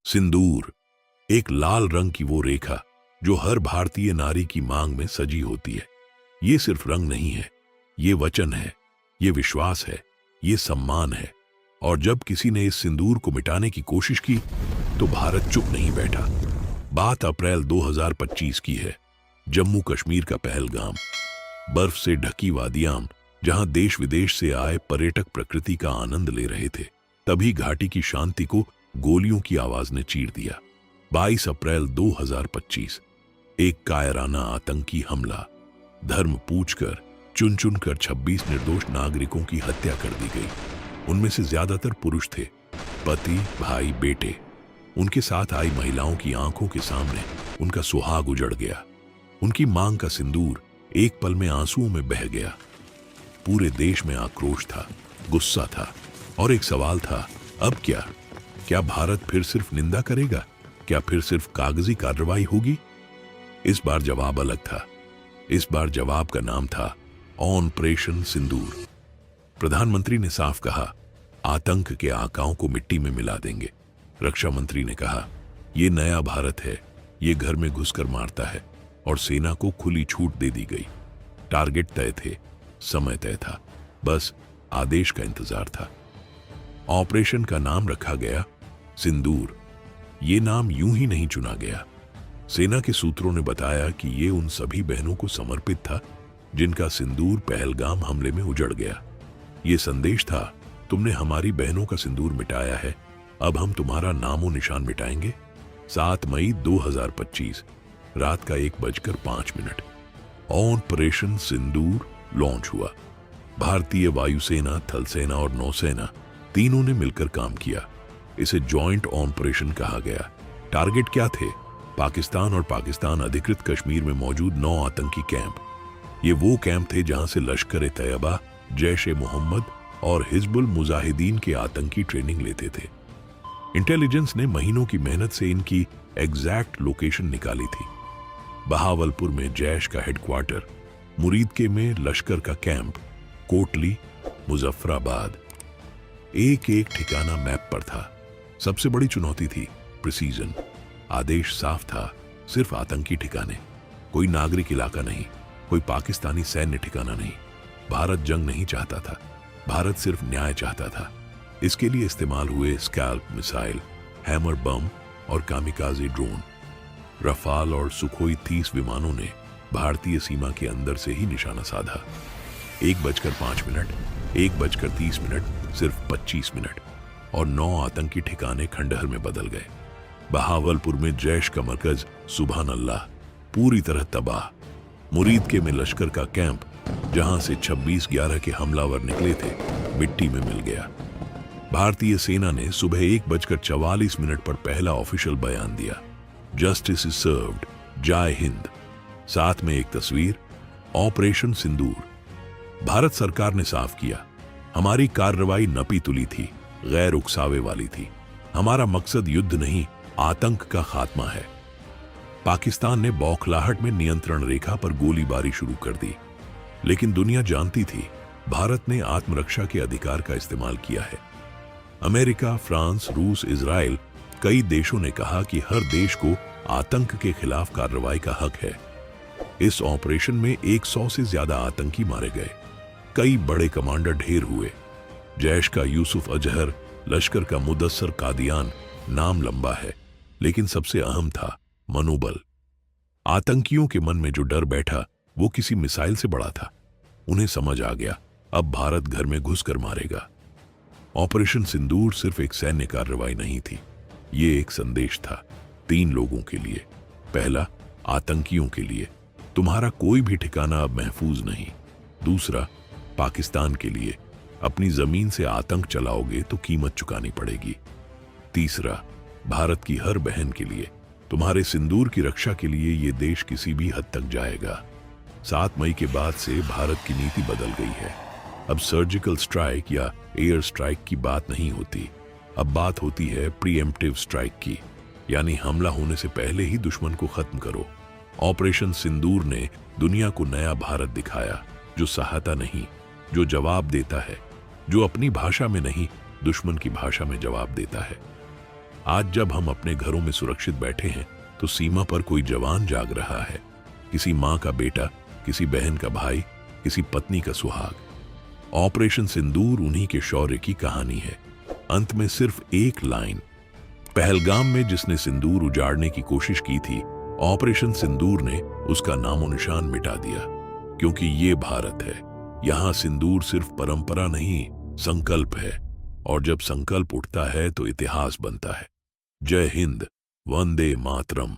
सिंदूर, एक लाल रंग की वो रेखा जो हर भारतीय नारी की मांग में सजी होती है। ये सिर्फ रंग नहीं है, ये वचन है, ये विश्वास है, ये सम्मान है। और जब किसी ने इस सिंदूर को मिटाने की कोशिश की तो भारत चुप नहीं बैठा। बात अप्रैल 2025 की है। जम्मू कश्मीर का पहलगाम, बर्फ से ढकी वादियां जहां देश विदेश से आए पर्यटक प्रकृति का आनंद ले रहे थे, तभी घाटी की शांति को गोलियों की आवाज ने चीर दिया। 22 अप्रैल 2025, एक कायराना आतंकी हमला। धर्म पूछकर चुन चुनकर 26 निर्दोष नागरिकों की हत्या कर दी गई। उनमें से ज्यादातर पुरुष थे, पति, भाई, बेटे। उनके साथ आई महिलाओं की आंखों के सामने उनका सुहाग उजड़ गया। उनकी मांग का सिंदूर एक पल में आंसुओं में बह गया। पूरे देश में आक्रोश था, गुस्सा था और एक सवाल था, अब क्या? क्या भारत फिर सिर्फ निंदा करेगा? क्या फिर सिर्फ कागजी कार्रवाई होगी? इस बार जवाब अलग था। इस बार जवाब का नाम था ऑपरेशन सिंदूर। प्रधानमंत्री ने साफ कहा, आतंक के आकाओं को मिट्टी में मिला देंगे। रक्षा मंत्री ने कहा, यह नया भारत है, ये घर में घुसकर मारता है। और सेना को खुली छूट दे दी गई। टारगेट तय थे, समय तय था, बस आदेश का इंतजार था। ऑपरेशन का नाम रखा गया सिंदूर। ये नाम यूं ही नहीं चुना गया। सेना के सूत्रों ने बताया कि ये उन सभी बहनों को समर्पित था जिनका सिंदूर पहलगाम हमले में उजड़ गया। ये संदेश था, तुमने हमारी बहनों का सिंदूर मिटाया है, अब हम तुम्हारा नामो निशान मिटाएंगे। 7 मई 2025, रात का 1:05 ऑपरेशन सिंदूर लॉन्च हुआ। भारतीय वायुसेना, थल सेना और नौसेना तीनों ने मिलकर काम किया। इसे जॉइंट ऑपरेशन कहा गया। टारगेट क्या थे? पाकिस्तान और पाकिस्तान अधिकृत कश्मीर में मौजूद 9 आतंकी कैंप। ये वो कैंप थे जहां से लश्कर-ए-तैयबा, जैश-ए-मोहम्मद और हिजबुल मुजाहिदीन के आतंकी ट्रेनिंग लेते थे। इंटेलिजेंस ने महीनों की मेहनत से इनकी एग्जैक्ट लोकेशन निकाली थी। बहावलपुर में जैश का हेडक्वार्टर, मुरीदके में लश्कर का कैंप, कोटली, मुजफ्फराबाद, एक एक ठिकाना मैप पर था। सबसे बड़ी चुनौती थी प्रिसीजन। आदेश साफ था, सिर्फ आतंकी ठिकाने, कोई नागरिक इलाका नहीं, कोई पाकिस्तानी सैन्य ठिकाना नहीं। भारत जंग नहीं चाहता था, भारत सिर्फ न्याय चाहता था। इसके लिए इस्तेमाल हुए स्कैल्प मिसाइल, हैमर बम और कामिकाजे ड्रोन। रफाल और सुखोई 30 विमानों ने भारतीय सीमा के अंदर से ही निशाना साधा। 1:05, 1:30, सिर्फ 25 मिनट और 9 आतंकी ठिकाने खंडहर में बदल गए। बहावलपुर में जैश का मरकज सुभान अल्लाह पूरी तरह तबाह। मुरीदके में लश्कर का कैंप, जहां से 26/11 के हमलावर निकले थे, मिट्टी में मिल गया। भारतीय सेना ने सुबह 1:44 पर पहला ऑफिशियल बयान दिया, जस्टिस इज सर्व्ड, जय हिंद। साथ में एक तस्वीर, ऑपरेशन सिंदूर। भारत सरकार ने साफ किया, हमारी कार्रवाई नपी तुली थी, गैर उकसावे वाली थी। हमारा मकसद युद्ध नहीं, आतंक का खात्मा है। पाकिस्तान ने बौखलाहट में नियंत्रण रेखा पर गोलीबारी शुरू कर दी, लेकिन दुनिया जानती थी भारत ने आत्मरक्षा के अधिकार का इस्तेमाल किया है। अमेरिका, फ्रांस, रूस, इजराइल, कई देशों ने कहा कि हर देश को आतंक के खिलाफ कार्रवाई का हक है। इस ऑपरेशन में 100 से ज्यादा आतंकी मारे गए, कई बड़े कमांडर ढेर हुए। जैश का यूसुफ अजहर, लश्कर का मुदस्सर कादियान, नाम लंबा है, लेकिन सबसे अहम था मनोबल। आतंकियों के मन में जो डर बैठा वो किसी मिसाइल से बड़ा था। उन्हें समझ आ गया, अब भारत घर में घुसकर मारेगा। ऑपरेशन सिंदूर सिर्फ एक सैन्य कार्रवाई नहीं थी, ये एक संदेश था 3 लोगों के लिए। पहला, आतंकियों के लिए, तुम्हारा कोई भी ठिकाना अब महफूज नहीं। दूसरा, पाकिस्तान के लिए, अपनी जमीन से आतंक चलाओगे तो कीमत चुकानी पड़ेगी। तीसरा, भारत की हर बहन के लिए, तुम्हारे सिंदूर की रक्षा के लिए ये देश किसी भी हद तक जाएगा। 7 मई के बाद से भारत की नीति बदल गई है। अब सर्जिकल स्ट्राइक या एयर स्ट्राइक की बात नहीं होती, अब बात होती है प्रीएम्प्टिव स्ट्राइक की, यानी हमला होने से पहले ही दुश्मन को खत्म करो। ऑपरेशन सिंदूर ने दुनिया को नया भारत दिखाया, जो सहायता नहीं, जो जवाब देता है, जो अपनी भाषा में नहीं दुश्मन की भाषा में जवाब देता है। आज जब हम अपने घरों में सुरक्षित बैठे हैं तो सीमा पर कोई जवान जाग रहा है, किसी माँ का बेटा, किसी बहन का भाई, किसी पत्नी का सुहाग। ऑपरेशन सिंदूर उन्हीं के शौर्य की कहानी है। अंत में सिर्फ एक लाइन, पहलगाम में जिसने सिंदूर उजाड़ने की कोशिश की थी, ऑपरेशन सिंदूर ने उसका नामो निशान मिटा दिया। क्योंकि ये भारत है, यहां सिंदूर सिर्फ परंपरा नहीं, संकल्प है। और जब संकल्प उठता है तो इतिहास बनता है। जय हिंद, वंदे मातरम।